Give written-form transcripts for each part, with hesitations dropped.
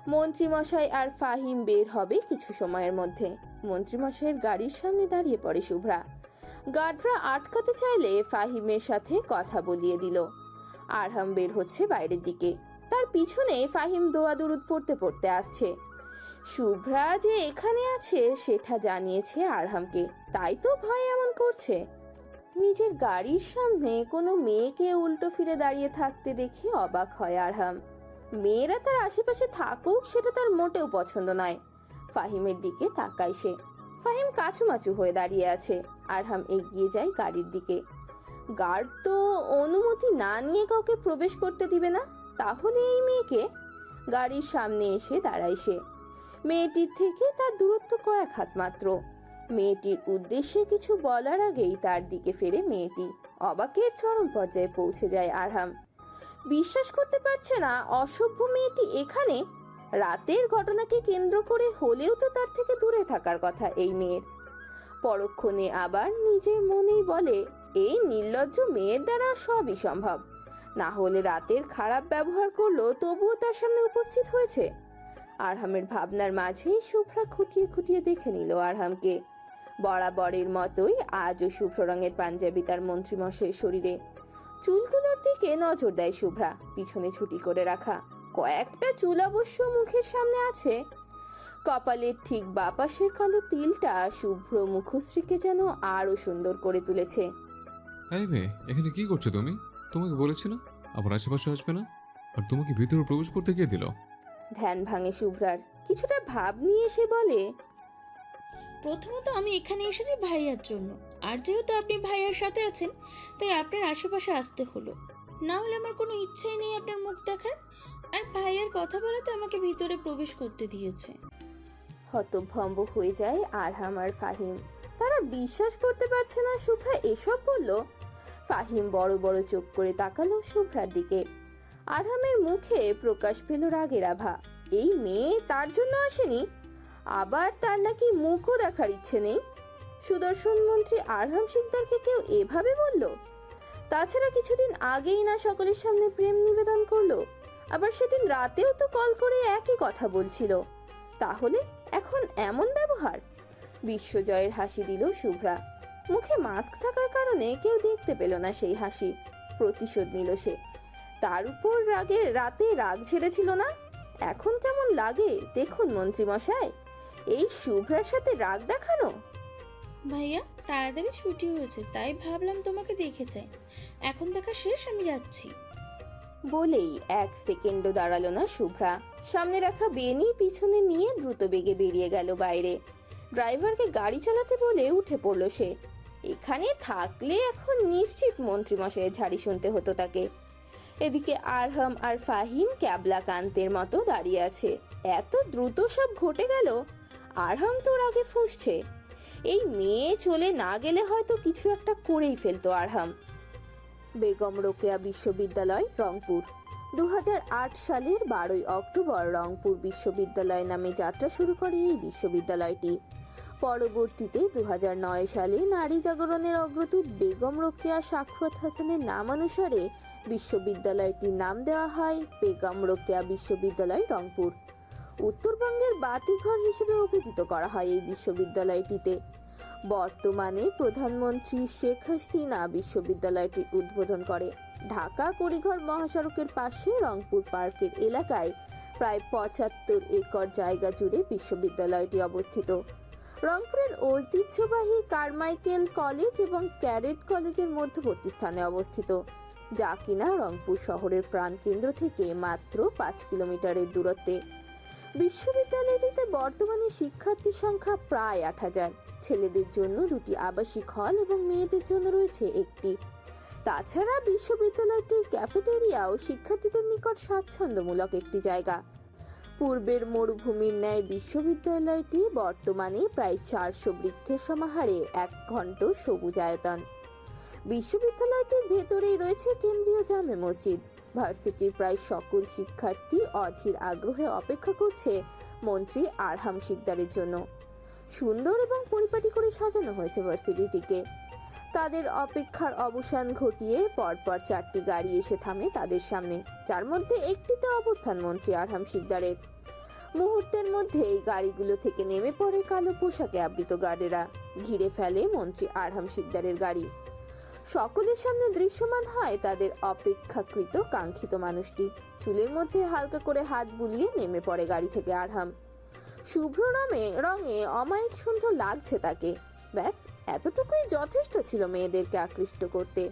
মন্ত্রীমশাই আর ফাহিম বের হবে কিছু সময়ের মধ্যে। মন্ত্রীমশাইয়ের গাড়ির সামনে দাঁড়িয়ে পড়ে শুভ্রা। গার্ডরা আটকাতে চাইলে ফাহিমের সাথে কথা বলিয়ে দিল। আরহাম বের হচ্ছে বাইরের দিকে, তার পিছনে ফাহিম দোয়া দুরুদ পড়তে পড়তে আসছে। শুভ্রা যে এখানে আছে সেটা জানিয়েছে আরহামকে, তাই তো ভয় এমন করছে। নিজের গাড়ির সামনে কোনো মেয়েকে উল্টো ফিরে দাঁড়িয়ে থাকতে দেখে অবাক হয় আরহাম। মেয়েরা তার আশেপাশে থাকুক সেটা তার মোটেও পছন্দ নয়। ফাহিমের দিকে তাকায় সে। ফাহিম কাচুমাচু হয়ে দাঁড়িয়ে আছে। আরহাম এগিয়ে যায় গাড়ির দিকে। গার্ড তো অনুমতি না নিয়ে কাউকে প্রবেশ করতে দিবে না, তাহলে এই মেয়েকে? গাড়ির সামনে এসে দাঁড়ায় সে। মেয়েটির থেকে তার দূরত্ব কয়েক হাত মাত্র। মেয়েটির উদ্দেশ্যে কিছু বলার আগেই তার দিকে ফেরে মেয়েটি। অবাকের চরম পর্যায়ে পৌঁছে যায় আরহাম। বিশ্বাস করতে পারছে না অসভ্য মেয়েটি এখানে। রাতের ঘটনাকে কেন্দ্র করে হলেও তো তার থেকে দূরে থাকার কথা এই মেয়ের। পরক্ষণে আবার নিজের মনেই বলে, এই নির্লজ্জ মেয়ের দ্বারা সবই সম্ভব। না হলে রাতের খারাপ ব্যবহার করলো তবুও তার সামনে উপস্থিত হয়েছে। আরহামের ভাবনার মাঝেই শুভ্রা খুঁটিয়ে খুঁটিয়ে দেখে নিল আরহামকে। বরাবরের মতোই আজও শুভ্র রঙের পাঞ্জাবি তার মন্ত্রীমশাইয়ের শরীরে। চুলগুলোর দিকে নজর দেয় শুভ্রা, পিছনে ছুটি করে রাখা। কয়েকটা চুল অবশ্য মুখের সামনে আছে। কপালের ঠিক বাপাশের কালো তিলটা শুভ্র মুখশ্রীকে যেন আরো সুন্দর করে তুলেছে। এই মেয়ে, এখানে কি করছো তুমি? তোমাকে বলেছি না আবার আশেপাশে আসবে না। আর তোমাকে ভিতরে প্রবেশ করতে গিয়ে দিল। ধ্যান ভাঙে শুভ্রার। কিছুটা ভাব নিয়ে সে বলে, প্রথমত আমি এখানে এসেছি ভাইয়ার জন্য, আর যেহেতু আপনি ভাইয়ার সাথে আছেন তাই আপনার আশেপাশে আসতে হলো। না হলে আমার কোনো ইচ্ছাই নেই আপনার মুখ দেখার। আর ভাইয়ার কথা বলাতে আমাকে ভিতরে প্রবেশ করতে দিয়েছে। হতভম্ব হয়ে যায় আরহাম আর ফাহিম। তারা বিশ্বাস করতে পারছে না শুভ্রা এসব বলল। ফাহিম বড় বড় চোখ করে তাকালো শুভ্রার দিকে। আরহামের মুখে প্রকাশ পেল রাগের আভা। এই মেয়ে তার জন্য আসেনি, আবার তার নাকি মুখও দেখার ইচ্ছে নেই। সুদর্শন মন্ত্রী আরহাম শিকদারকে কেউ এভাবে বলল? তাছাড়া কিছুদিন আগেই না সকলের সামনে প্রেম নিবেদন করলো, আবার সেদিন রাতেও তো কল করে একই কথা বলছিল। তাহলে এখন এমন ব্যবহার? বিশ্বজয়ের হাসি দিল শুভ্রা। মুখে মাস্ক থাকার কারণে কেউ দেখতে পেল না সেই হাসি। প্রতিশোধ নিল সে। তার উপর রাতে রাগ ছেড়েছিল না, এখন কেমন লাগে দেখুন মন্ত্রী মশাই। এই শুভ্রার সাথে রাগ দেখানো। ভাইয়া তাড়াতাড়ি ছুটি হয়েছে তাই ভাবলাম তোমাকে দেখে যাই। এখন দেখা শেষ, আমি যাচ্ছি। বলেই এক সেকেন্ডও দাঁড়ালো না শুভ্রা। সামনে রাখা বেনি পিছনে নিয়ে দ্রুত বেগে বেরিয়ে গেল বাইরে। ড্রাইভারকে গাড়ি চালাতে বলে উঠে পড়ল সে। এখানে থাকলে এখন নিশ্চিত মন্ত্রীমশাইয়ের ঝাড়ি শুনতে হতো তাকে। এদিকে আরহাম আর ফাহিম ক্যাবলা কান্তের মতো দাঁড়িয়ে আছে। এত দ্রুত সব ঘটে গেল। আরহাম তোর আগে ফুঁসছে। এই মেয়ে চলে না গেলে হয়তো কিছু একটা করেই ফেলতো আরহাম। বেগম রোকেয়া বিশ্ববিদ্যালয়, রংপুর। 2008 সালের 12 অক্টোবর রংপুর বিশ্ববিদ্যালয় নামে যাত্রা শুরু করে এই বিশ্ববিদ্যালয়টি। পরবর্তীতে 2009 সালে নারী জাগরণের অগ্রদূত বেগম রোকেয়া সাখাওয়াত হাসানের নামানুসারে বিশ্ববিদ্যালয়টির নাম দেওয়া হয় বেগম রোকেয়া বিশ্ববিদ্যালয়, রংপুর। উত্তরবঙ্গের বাতিঘর হিসেবে অভিহিত করা হয় এই বিশ্ববিদ্যালয়টিতে। বর্তমানে প্রধানমন্ত্রী শেখ হাসিনা বিশ্ববিদ্যালয়টির উদ্বোধন করে। ঢাকা কুড়িঘর মহাসড়কের পাশে রংপুর পার্কের এলাকায় প্রায় 75 একর জায়গা জুড়ে বিশ্ববিদ্যালয়টি অবস্থিত। রংপুরের ঐতিহ্যবাহী কারমাইকেল কলেজ এবং ক্যাডেট কলেজের মধ্যবর্তী স্থানে অবস্থিত, যা কিনা রংপুর শহরের প্রাণকেন্দ্র থেকে মাত্র 5 কিলোমিটারের দূরত্বে। বিশ্ববিদ্যালয়টিতে বর্তমানে শিক্ষার্থীর সংখ্যা প্রায় 8000। ছেলেদের জন্য 2টি আবাসিক হল এবং মেয়েদের জন্য রয়েছে একটি। তাছাড়া বিশ্ববিদ্যালয়টির ক্যাফেটেরিয়াও শিক্ষার্থীদের নিকট স্বাচ্ছন্দ্যমূলক একটি জায়গা। পূর্বের মরুভূমির ন্যায় বিশ্ববিদ্যালয়টি বর্তমানে প্রায় 400 বৃক্ষের সমাহারে এক ঘন্ট সবুজ আয়তন। বিশ্ববিদ্যালয়টির ভেতরেই রয়েছে কেন্দ্রীয় জামে মসজিদ। ভার্সিটির প্রায় সকল শিক্ষার্থী অধীর আগ্রহে অপেক্ষা করছে মন্ত্রী আরহাম শিকদারের জন্য। সুন্দর এবং পরিপাটি করে সাজানো হয়েছে ভার্সিটিটিকে। তাদের অপেক্ষার অবসান ঘটিয়ে পরপর 4টি গাড়ি এসে থামে তাদের সামনে, যার মধ্যে একটিতে অবস্থান মন্ত্রী আরহাম শিকদারের। মুহূর্তের মধ্যেই গাড়িগুলো থেকে নেমে পড়ে কালো পোশাকে আবৃত গার্ডেরা। ঘিরে ফেলে মন্ত্রী আরহাম শিকদারের গাড়ি। সকলের সামনে দৃশ্যমান হয় তাদের অপেক্ষাকৃত কাঙ্ক্ষিত মানুষটি। চুলের মধ্যে হালকা করে হাত বুলিয়ে নেমে পড়ে গাড়ি থেকে আরহাম। শুভ্র রঙে অমায়িক সুন্দর লাগছে তাকে। ব্যাস এতটুকুই যথেষ্ট ছিল মেয়েদেরকে আকৃষ্ট করতে।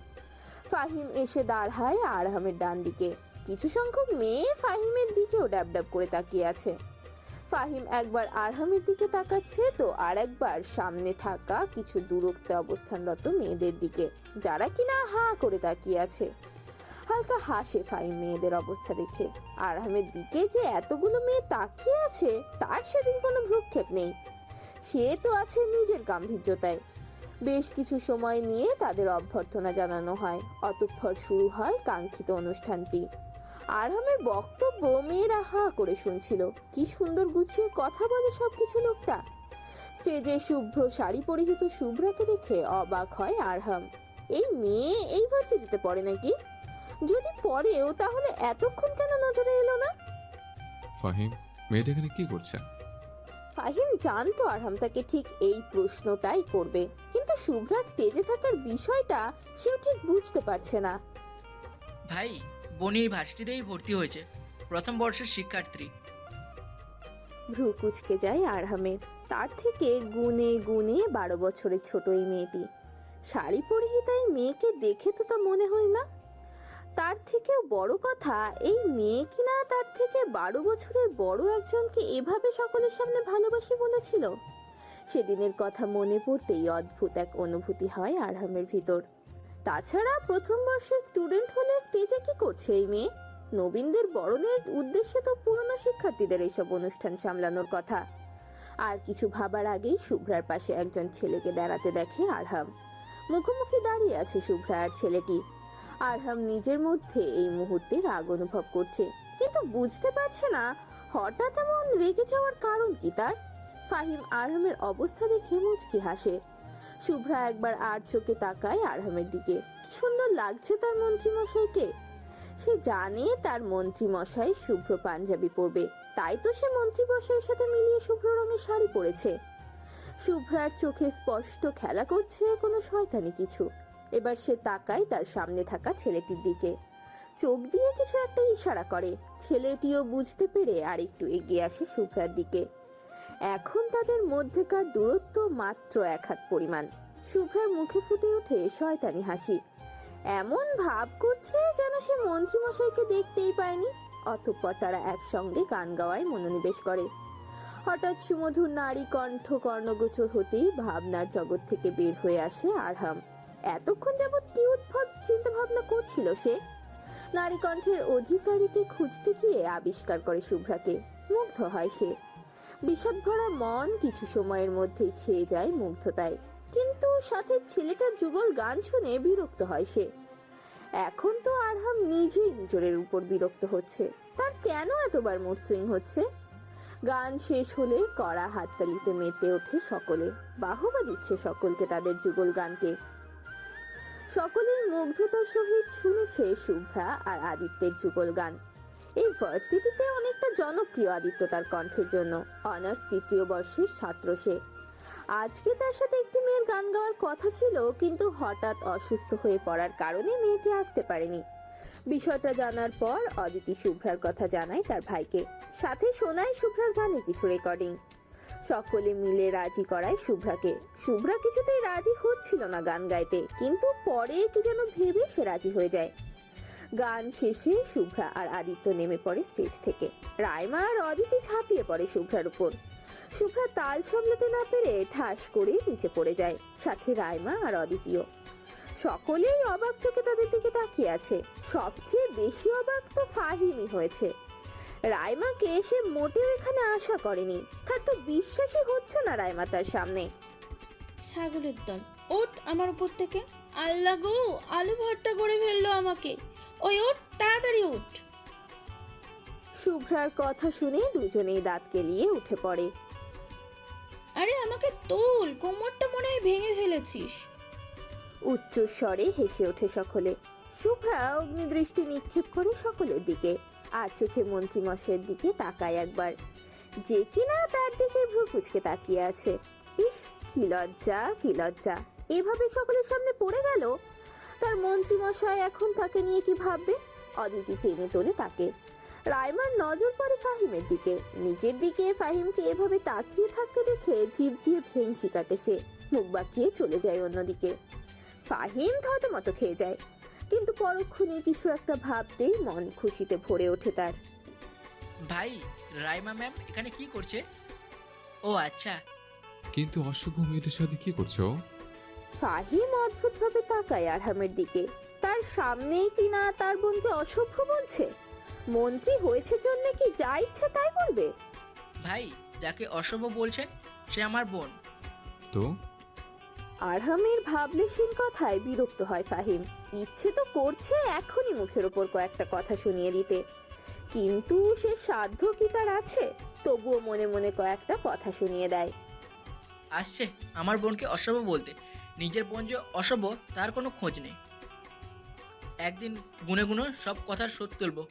ফাহিম এসে দাঁড়ায় আরহামের ডান দিকে। কিছু সংখ্যক মেয়ে ফাহিমের দিকেও ড্যাব ড্যাব করে তাকিয়ে আছে। ফাহিম একবার আরহামের দিকে তাকাচ্ছে তো আর একবার সামনে থাকা কিছু দূরত্বে অবস্থানরত মেয়েদের দিকে, যারা কিনা হা করে তাকিয়ে আছে। হালকা হাসে ফাহিম মেয়েদের অবস্থা দেখে। আরহামের দিকে যে এতগুলো মেয়ে তাকিয়ে আছে তার সেদিন কোনো ভ্রুক্ষেপ নেই। সে তো আছে নিজের গাম্ভীর্যতায়। বেশ কিছু সময় নিয়ে তাদের অভ্যর্থনা জানানো হয়। অতঃপর শুরু হয় কাঙ্ক্ষিত অনুষ্ঠানটি। আরহামের বক্তব্য মেয়েরা হা করে শুনছিল। কি সুন্দর গুছিয়ে কথা বলে সবকিছু লোকটা। স্টেজে শুভ্র শাড়ি পরিহিত শুভ্রাকে দেখে অবাক হয় আরহাম। এই মেয়ে এই ভার্সিটিতে পড়ে নাকি? যদি পড়েও তাহলে এতক্ষণ কেন নজরে এলো না? ফাহিম, মেয়েটা এখানে কি করছে? ফাহিম জানতো আরহাম তাকে ঠিক এই প্রশ্নটাই করবে, কিন্তু শুভ্রা স্টেজে থাকার বিষয়টা সেও ঠিক বুঝতে পারছে না। ভাই, বনি এই ভার্সিটিতেই ভর্তি হয়েছে, প্রথম বর্ষের শিক্ষার্থী। ভ্রু কুচকে যায় আরহামের। তার থেকে গুনে গুনে 12 বছরের ছোট এই মেয়েটি। শাড়ি পরিহিতা এই মেয়েকে দেখে তো তা মনে হয় না। তার থেকেও বড় কথা, এই মেয়ে কিনা তার থেকে 12 বছরের বড় একজনকে এভাবে সকলের সামনে ভালোবাসি বলেছিল। সেদিনের কথা মনে পড়তেই অদ্ভুত এক অনুভূতি হয় আরহামের ভিতর। তাছাড়া প্রথম বর্ষের স্টুডেন্ট হলে স্টেজে কি করছে এই মেয়ে? নবীনদের বরণের উদ্দেশ্যে তো পুরনো শিক্ষার্থীদের এইসব অনুষ্ঠান সামলানোর কথা। আর কিছু ভাবার আগেই শুভ্রার পাশে একজন ছেলেকে দাঁড়াতে দেখে আরহাম। মুখোমুখি দাঁড়িয়ে আছে শুভ্রা আর ছেলেটি। আরহাম নিজের মধ্যে এই মুহূর্তে রাগ অনুভব করছে, কিন্তু বুঝতে পারছে না হঠাৎ এমন রেগে যাওয়ার কারণ কি তার। ফাহিম আরহামের অবস্থা দেখে মুচকি হাসে। শুভ্রা একবার আর চোখে তাকায় আরহামের দিকে। কি সুন্দর লাগছে তার মন্ত্রীমশাইকে। সে জানে তার মন্ত্রীমশাই শুভ্র পাঞ্জাবি পরবে, তাই তো সে মন্ত্রীমশাইয়ের সাথে মিলিয়ে শুভ্র রঙের শাড়ি পরেছে। শুভ্রার চোখে স্পষ্ট খেলা করছে কোনো শয়তানি কিছু। এবার সে তাকায় তার সামনে থাকা ছেলেটির দিকে, চোখ দিয়ে কিছু একটা ইশারা করে। ছেলেটিও বুঝতে পেরে আরেকটু এগিয়ে আসে শুভ্রার দিকে। এখন তাদের মধ্যেকার দূরত্ব মাত্র 1 হাত পরিমাণ। শুভ্রার মুখে ফুটে ওঠে শয়তানি হাসি। এমন ভাব করছে যেন সে মন্ত্রীমশাইকে দেখতেই পায়নি। অতঃপর তারা একসঙ্গে গান গাওয়ায় মনোনিবেশ করে। হঠাৎ সুমধুর নারী কণ্ঠ কর্ণগোচর হতেই ভাবনার জগৎ থেকে বের হয়ে আসে আরহাম। এতক্ষণ যাবৎ কি উদ্ভট চিন্তা ভাবনা করছিল সে? নারী কণ্ঠের অধিকারীকে খুঁজতে গিয়ে আবিষ্কার করে শুভ্রাকে। মুগ্ধ হয় সে। বিষাদ ভরা মন কিছু সময়ের মধ্যেই ছেয়ে যায় মুগ্ধতায়, কিন্তু সাথে ছেলেটার যুগল গান শুনে বিরক্ত হয় সে। এখন তো আরহাম নিজেই নিজের উপর বিরক্ত হচ্ছে। তার কেন এতবার মুড সুইং হচ্ছে? গান শেষ হলে কড়া হাততালিতে মেতে ওঠে সকলে। বাহবা দিচ্ছে সকলকে তাদের যুগল গানকে। সকলেই মুগ্ধতার সহিত শুনেছে শুভ্রা আর আদিত্যের যুগল গান। এই ভার্সিটিতে অনেকটা জনপ্রিয় আদিত্য তার কণ্ঠের জন্য। অনার্স 3য় বর্ষের ছাত্র সে। আজকে তার সাথে একটি মেয়ের গান গাওয়ার কথা ছিল, কিন্তু হঠাৎ অসুস্থ হয়ে পড়ার কারণে মেয়েটি আসতে পারেনি। বিষয়টা জানার পর অদিতি শুভ্রার কথা জানায় তার ভাইকে। সাথে শোনায় শুভ্রার গানে কিছু রেকর্ডিং। সকলে মিলে রাজি করায় শুভ্রাকে। শুভ্রা কিছুতেই রাজি হচ্ছিল না গান গাইতে, কিন্তু পরে কি যেন ভেবে সে রাজি হয়ে যায়। গান শেষে শুভ্রা আর আদিত্য নেমে পড়ে স্টেজ থেকে। রাইমা আর অদিতি ঝাঁপিয়ে পড়ে শুভ্রার উপর। শুভ্রা তাল সামলাতে না পেরে ঠাস করে নিচে পড়ে যায়, সাথে রাইমা আর অদিতিও। সকলেই অবাক চোখে তাদের দিকে তাকিয়ে আছে। সবচেয়ে বেশি অবাক তো ফাহিমই হয়েছে। রাইমাকে সে মোটেও এখানে আশা করেনি। তার তো বিশ্বাসই হচ্ছে না রাইমা তার সামনে। ছাগলের দল, ওঠ আমার উপর থেকে। আল্লাহ গো, আলু ভর্তা করে ফেললো আমাকে। ওই ওঠ, তাড়াতাড়ি উঠ। শুভ্রার কথা শুনে দুজনেই দাঁত কেলিয়ে উঠে পড়ে। আরে আমাকে তোল, কোমরটা মনে হয় ভেঙে ফেলেছিস। উচ্চ স্বরে হেসে ওঠে সকলে। শুভ্রা অগ্নিদৃষ্টি নিক্ষেপ করে সকলের দিকে, আর চোখে মন্ত্রীমশাইয়ের দিকে তাকায় একবার। যে কিনা তার দিকে ভ্রু কুচকে তাকিয়ে আছে। ইস, কি লজ্জা, কি লজ্জা! এভাবে সকলের সামনে পড়ে গেল। তার মন্ত্রীমশাই এখন তাকে নিয়ে কি ভাববে? অদিতি টেনে তোলে তাকে। রাইমার নজর পড়ে ফাহিমের দিকে। নিজের দিকে ফাহিমকে এভাবে তাকিয়ে থাকতে দেখে জিভ দিয়ে ভেঙচি কাটে সে। মুখ বাঁকিয়ে চলে যায় অন্যদিকে। ফাহিম থতমত খেয়ে যায়, কিন্তু পরক্ষণে কিছু একটা ভাবতেই মন খুশিতে ভরে ওঠে তার। ভাই, রাইমা ম্যাম এখানে কি করছে? ও আচ্ছা। কিন্তু অশুভ মেয়েটার সাথে কি করছো? ফাহিম অদ্ভুতভাবে তাকায় আরহামের দিকে। তার সামনেই কিনা তার বোনকে অসভ্য বলছে। মন্ত্রী হয়েছে জন্য কি যা ইচ্ছে তাই বলবে? ভাই, যাকে অশুভ বলছেন সে আমার বোন। তো আরহামের ভাবলেশীন কথায় বিরক্ত হয় ফাহিম। ইচ্ছে তো করছে এখনই মুখের ওপর কয়েকটা কথা শুনিয়ে দিতে, কিন্তু সে সাধ্য কি তার আছে? তবুও মনে মনে কয়েকটা কথা শুনিয়ে দেয়। আসছে আমার বোনকে অশুভ বলতে। নিজের বোন যে অশুভ তার কোনো খোঁজ নেই। একদিন গুনে গুনে সব কথার শোধ তুলবো।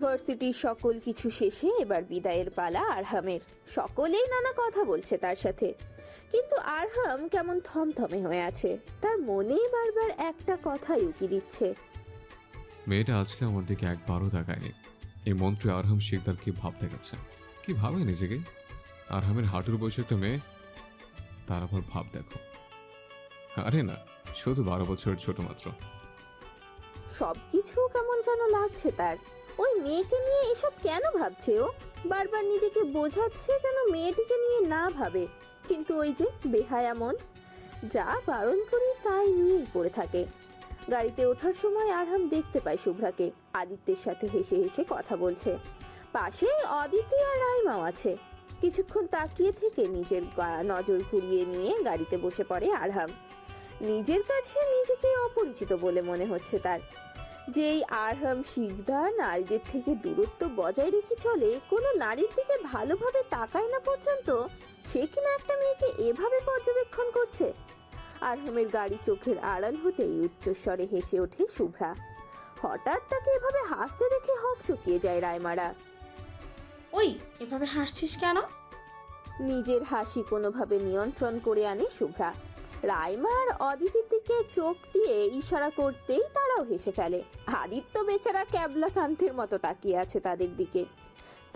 ভার্সিটির সকল কিছু শেষে এবার বিদায়ের পালা আরহামের। সকলেই নানা কথা বলছে তার সাথে, কিন্তু আরহাম কেমন থমথমে হয়ে আছে। তার মনেই বারবার একটা কথাই উকি দিচ্ছে। মেয়েটা আজকে আমার দিকে একবারও তাকায়নি। এই মন্ত্রী আরহাম শিকদার কি ভাবতে গেছে, কি ভাবে নিজেকে? আরহামের হাঁটুর বয়সে একটা মেয়ে, তার আবার ভাব দেখো। আরে না, শুধু 12 বছরের ছোট মাত্র। সবকিছু কেমন যেন লাগছে তার। ওই মেয়েকে নিয়ে এসব কেন ভাবছে ও? বারবার নিজেকে বোঝাচ্ছে যেন মেয়েটিকে নিয়ে না ভাবে, কিন্তু ওই যে বেহায়া মন, যা বারণ করি তাই নিয়েই পড়ে থাকে। গাড়িতে ওঠার সময় আরহাম দেখতে পায় শুভ্রাকে আদিত্যের সাথে হেসে হেসে কথা বলছে। পাশে অদিতি আর রাইমাও আছে। কিছুক্ষণ তাকিয়ে থেকে নিজের নজর ঘুরিয়ে নিয়ে গাড়িতে বসে পড়ে আরহাম। নিজের কাছে নিজেকে অপরিচিত বলে মনে হচ্ছে তার। যেই আরহাম শিকদার নারীদের থেকে দূরত্ব বজায় রেখে চলে, কোনো নারীর দিকে ভালোভাবে তাকায় না পর্যন্ত, সে কিনা একটা মেয়েকে এভাবে পর্যবেক্ষণ করছে। আরহামের গাড়ি চোখের আড়াল হতেই উচ্চস্বরে হেসে ওঠে শুভ্রা। হঠাৎ তাকে এভাবে হাসতে দেখে হকচকিয়ে যায় রায়মারা। ওই, এভাবে হাসছিস কেন? নিজের হাসি কোনোভাবে নিয়ন্ত্রণ করে আনে শুভ্রা। রাইমা আর অদিতির দিকে চোখ দিয়ে ইশারা করতেই তারাও হেসে ফেলে। আদিত্য বেচারা ক্যাবলা কান্তের মতো তাকিয়ে আছে তাদের দিকে।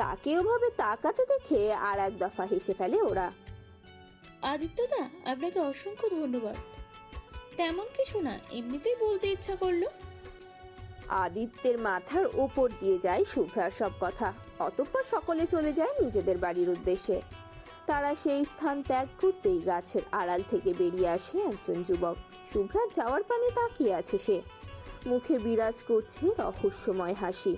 তাকে ওভাবে তাকাতে দেখে আর এক দফা হেসে ফেলে ওরা। আদিত্যদা, আপনাকে অসংখ্য ধন্যবাদ। তেমন কিছু না, এমনিতেই বলতে ইচ্ছা করলো। আদিত্যের মাথার ওপর দিয়ে যায় শুভ্রার সব কথা। অতঃপর সকলে চলে যায় নিজেদের বাড়ির উদ্দেশ্যে। তারা সেই স্থান ত্যাগ করতেই গাছের আড়াল থেকে বেরিয়ে আসে একজন যুবক। শুভ্রার যাওয়ার পানে তাকিয়ে আছে সে। মুখে বিরাজ করছে রহস্যময় হাসি।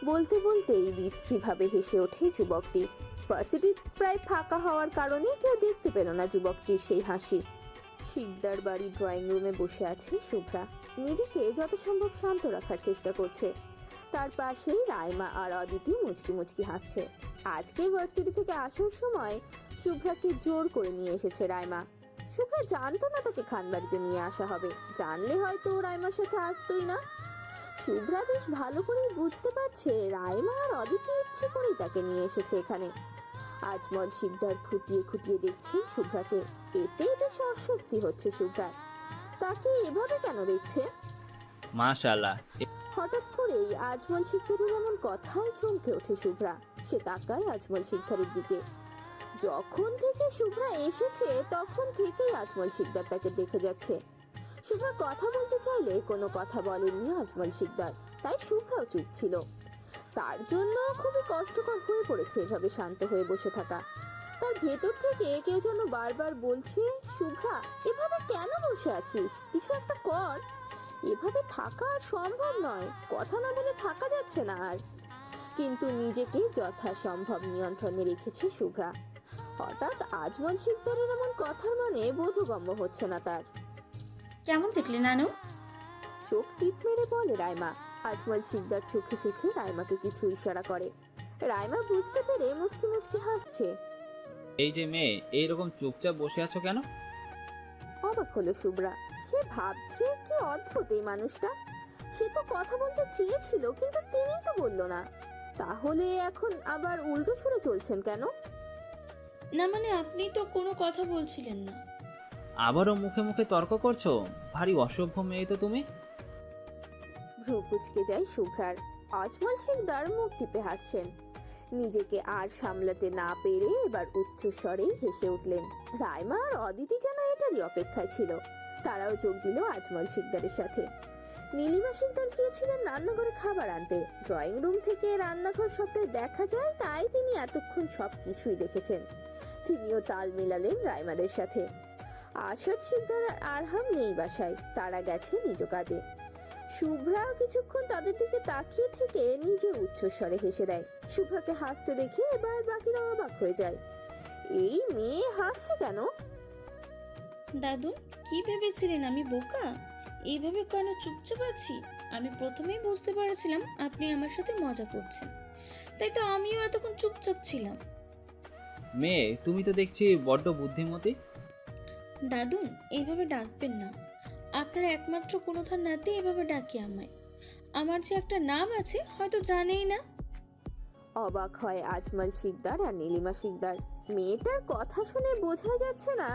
বলতে বলতেই বিশ্রীভাবে হেসে ওঠে যুবকটি। ভার্সিটি প্রায় ফাঁকা হওয়ার কারণে কেউ দেখতে পেল না যুবকটির সেই হাসি। শিকদার বাড়ির ড্রয়িং রুমে বসে আছে শুভ্রা। নিজেকে যত সম্ভব শান্ত রাখার চেষ্টা করছে। তার পাশেই রাইমা আর অদিতি মুচকি মুচকি হাসছে। আজকে ভার্সিটি থেকে আসার সময় শুভ্রাকে জোর করে নিয়ে এসেছে রাইমা। শুভ্রা জানতো না তাকে খানবাড়িতে নিয়ে আসা হবে। জানলে হয়তো ও রাইমার সাথে আসতোই না। শুভ্রা বেশ ভালো করেই বুঝতে পারছে রাইমা আর অদিতি ইচ্ছে করেই তাকে নিয়ে এসেছে এখানে। আজমল শিকদার খুঁটিয়ে খুঁটিয়ে দেখছেন শুভ্রাকে। এতেই বেশ অস্বস্তি হচ্ছে শুভ্রার। তাকে এভাবে কেন দেখছে? মাশাআল্লাহ। হঠাৎ করেই আজমল শিকদারের এমন কথায় চমকে ওঠে শুভ্রা। সে তাকায় আজমল শিকদারের দিকে। যখন থেকে শুভ্রা এসেছে তখন থেকেই আজমল শিকদার তাকে দেখে যাচ্ছে। শুভ্রা কথা বলতে চাইলে কোনো কথা বলেননি আজমল শিকদার, তাই শুভ্রাও চুপ ছিল। তার জন্য খুবই কষ্টকর হয়ে পড়েছে এভাবে শান্ত হয়ে বসে থাকা। তার ভেতর থেকে কেউ যেন বারবার বলছে, শুভ্রা এভাবে কেন বসে আছিস, কিছু একটা কর। এভাবে থাকা আর সম্ভব নয়, কথা না বলে থাকা যাচ্ছে না আর। কিন্তু নিজেকে যথাসম্ভব নিয়ন্ত্রণে রেখেছে শুভ্রা। হঠাৎ আজমল শিকদারের এমন কথার মানে বোধগম্য হচ্ছে না তার। কেমন দেখলি নানু? চোখ টিপ মেরে বলে রাইমা। আজমল শিকদার চোখে চোখে রাইমাকে কিছু ইশারা করে। রাইমা বুঝতে পেরে মুচকি মুচকি হাসছে। এই যে মেয়ে, এইরকম চুপচাপ বসে আছো কেন? অবাক হলো শুভ্রা। সে ভাবছে কি অদ্ভুত এই মানুষটা। সে তো কথা বলতে চেয়েছিল কিন্তু তিনিই তো বলল না। তাহলে এখন আবার উল্টো ছুড়ে চলছেন কেন? না মানে আপনি তো কোনো কথা বলছিলেন না। আবারও মুখে মুখে তর্ক করছো? ভারী অসভ্য মেয়ে তো তুমি। ভ্রু কুঁচকে যায় শুভ্রার। আজমল শিকদার মুখ টিপে হাসছেন। নিজেকে আর সামলাতে না পেরে এবার উচ্চস্বরেই হেসে উঠলেন। রাইমা আর অদিতি যেন এটারই অপেক্ষায় ছিল। তারাও যোগ দিল আজমল শিকদারের সাথে। নীলিমা শিকদার গিয়েছিলেন রান্নাঘরে খাবার আনতে। ড্রয়িং রুম থেকে রান্নাঘর সবটাই দেখা যায়, তাই তিনি এতক্ষণ সবকিছুই দেখেছেন। তিনিও তাল মেলালেন রাইমাদের সাথে। আসাদ শিকদার আর আরহাম নেই বাসায়, তারা গেছে নিজ কাজে। শুভ্রা কিছুক্ষণ তাদের দিকে তাকিয়ে থেকে নিজে উচ্চস্বরে হেসে দেয়। শুভ্রাকে হাসতে দেখে এবার বাকিরা অবাক হয়ে যায়। এই মেয়ে হাসছে কেন? দাদু, কি ভেবেছিলেন আমি বোকা? এইভাবে কেন চুপচাপ আছি? আমি প্রথমেই বুঝতে পেরেছিলাম আপনি আমার সাথে মজা করছেন, তাই তো আমিও এতক্ষণ চুপচাপ ছিলাম। মেয়ে, তুমি তো দেখছি বড্ড বুদ্ধিমতী। দাদু, এইভাবে ডাকবেন না। আপনার একমাত্র কোনোথার নাতি এভাবে ডাকে আমায়। আমার যে একটা নাম আছে হয়তো জানেই না। অবাক হয় আজমল শিকদার আর নীলিমা শিকদার। মেয়েটার কথা শুনে বোঝা যাচ্ছে না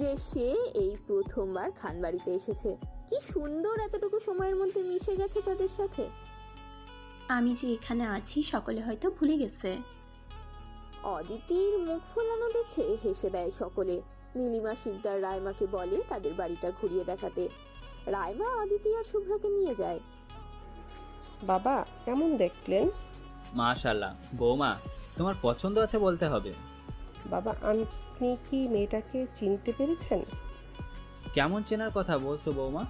যে সে এই প্রথমবার খানবাড়িতে এসেছে। কি সুন্দর এতটুকু সময়ের মধ্যে মিশে গেছে তাদের সাথে। আমি যে এখানে আছি সকলে হয়তো ভুলে গেছে। অদিতির মুখ ফোলানো দেখে হেসে দেয় সকলে। নীলিমা শিকদার রাইমাকে বলে তাদের বাড়িটা ঘুরিয়ে দেখাতে। রাইমা অদিতি আর শুভ্রাকে নিয়ে যায়। বাবা কেমন দেখলেন? মাশাআল্লাহ বৌমা, তোমার পছন্দ আছে বলতে হবে। বাবা আপনি কি মেয়েটাকে চিনতে পেরেছেন? কেমন চেনার কথা বলছো বৌমা?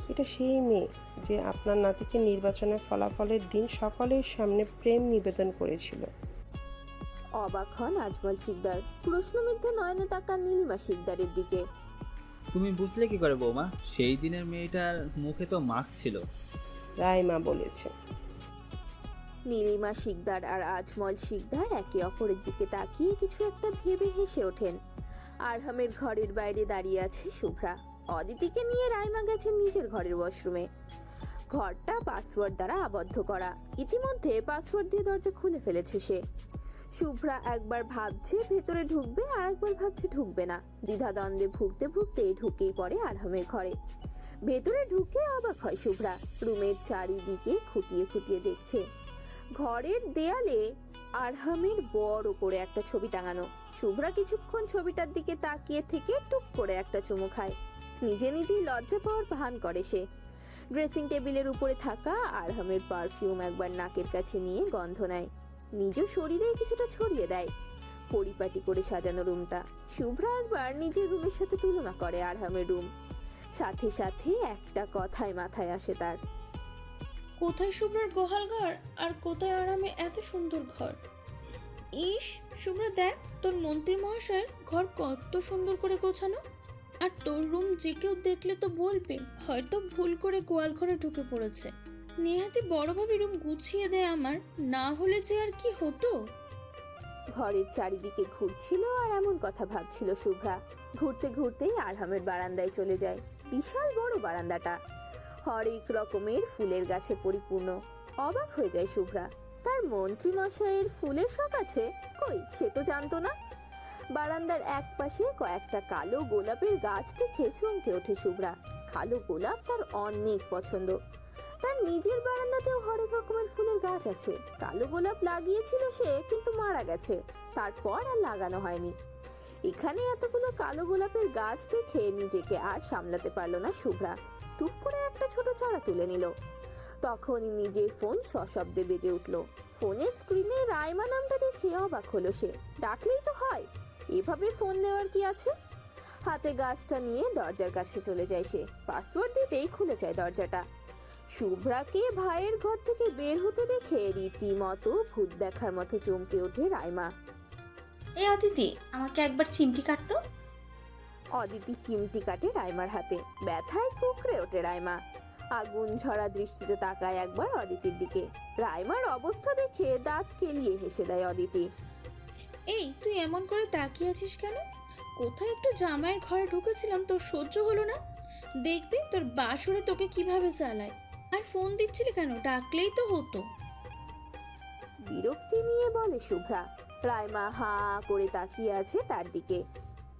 এটা সেই মেয়ে যে আপনার নাতিকে নির্বাচনের ফলাফলের দিন সকলের সামনে প্রেম নিবেদন করেছিল। অবাক হন আজমল শিকদার। প্রশ্নবিদ্ধ নয়নে তাকান নীলিমা শিকদারের দিকে। তুমি বুঝলে কি করে বৌমা? সেই দিনের মেয়েটার মুখে তো মাস্ক ছিল। রাইমা বলেছে। নীলিমা শিকদার আর আজমল শিকদার একে অপরের দিকে তাকিয়ে কিছু একটা ভেবে হেসে ওঠেন। আরহামের ঘরের বাইরে দাঁড়িয়ে আছে শুভ্রা। অদিতিকে নিয়ে রাইমা গেছেন নিজের ঘরের ওয়াশরুমে। ঘরটা পাসওয়ার্ড দ্বারা আবদ্ধ করা। ইতিমধ্যে পাসওয়ার্ড দিয়ে দরজা খুলে ফেলেছে সে। শুভ্রা একবার ভাবছে ভেতরে ঢুকবে, আর একবার ভাবছে ঢুকবে না। দ্বিধাদ্বন্দ্বে ভুগতে ভুগতে ঢুকেই পড়ে আরহামের ঘরে। ভেতরে ঢুকে অবাক হয় শুভ্রা। রুমের চারিদিকে খুঁটিয়ে খুঁটিয়ে দেখছে। ঘরের দেয়ালে আরহামের বড় করে একটা ছবি টাঙানো। শুভ্রা কিছুক্ষণ ছবিটার দিকে তাকিয়ে থেকে টুক করে একটা চুমু খায়। নিজে নিজেই লজ্জা পাওয়ার ভান করে সে। ড্রেসিং টেবিলের উপরে থাকা আরহামের পারফিউম একবার নাকের কাছে নিয়ে গন্ধ নেয়। নিজ শরীরে কিছুটা ছড়িয়ে দেয়। পরিপাটি করে সাজানো রুমটা। শুভ্রা একবার নিজের রুমের সাথে তুলনা করে আরহামের রুম। সাথে সাথে একটা কথাই মাথায় আসে তার। কোথায় শুভ্রার গোহাল ঘর আর কোথায় আরামে এত সুন্দর ঘর। ইস শুভ্রা, দেখ তোর মন্ত্রী মহাশয়ের ঘর কত সুন্দর করে গোছানো। আর তোর রুম যে কেউ দেখলে তো বলবে হয়তো ভুল করে গোয়াল ঘরে ঢুকে পড়েছে। নেহাতি বড়ভাবে রুম গুছিয়ে দেয় আমার, না হলে যে আর কি হতো। ঘরের চারিদিকে ঘুরছিল আর এমন কথা ভাবছিল শুভ্রা। ঘুরতে ঘুরতেই আরহামের বারান্দায় চলে যায়। বিশাল বড় বারান্দাটা হরেক রকমের ফুলের গাছে পরিপূর্ণ। অবাক হয়ে যায় শুভ্রা। তার মন্ত্রী মশাইয়ের ফুলের শখ আছে? কই, সে তো জানতো না। বারান্দার এক পাশে কয়েকটা কালো গোলাপের গাছ দেখে চমকে ওঠে শুভ্রা। কালো গোলাপ তার অনেক পছন্দ। তার নিজের বারান্দাতেও হরেক রকমের ফুলের গাছ আছে। কালো গোলাপ লাগিয়েছিল সে, কিন্তু মারা গেছে। তারপর আর লাগানো হয়নি। এখানে এতগুলো কালো গোলাপের গাছ দেখে নিজেকে আর সামলাতে পারলো না শুভ্রা। টুক করে একটা ছোট চারা তুলে নিল। তখন নিজের ফোন সশব্দে বেজে উঠল। ফোনের স্ক্রিনে রাইমা নামটা দেখে অবাক হলো সে। ডাকলেই তো হয়, এভাবে ফোন নেওয়ার কি আছে? হাতে গাছটা নিয়ে দরজার কাছে চলে যায় সে। পাসওয়ার্ড দিতেই খুলে যায় দরজাটা। শুভ্রাকে ভাইয়ের ঘর থেকে বের হতে দেখে রীতিমতো ভূত দেখার মতো চমকে ওঠে রাইমা। এই অদিতি, আমাকে একবার চিমটি কাটতো। অদিতি চিমটি কাটে রাইমার হাতে। ব্যথায় কুকড়ে ওঠে রাইমা। আগুন ঝরা দৃষ্টিতে তাকায় একবার অদিতির দিকে। রাইমার অবস্থা দেখে দাঁত কেলিয়ে হেসে দেয় অদিতি। এই তুই এমন করে তাকিয়ে আছিস কেন? কোথায় একটু জামাইয়ের ঘরে ঢুকেছিলাম, তোর সহ্য হলো না? দেখবি তোর বাসরে তোকে কিভাবে চালায়। আর ফোন দিচ্ছিলি কেন? ডাকলেই তো হতো। বিরক্তি নিয়ে বলে শুভ্রা। রাইমা হাঁ করে তাকিয়ে আছে তার দিকে।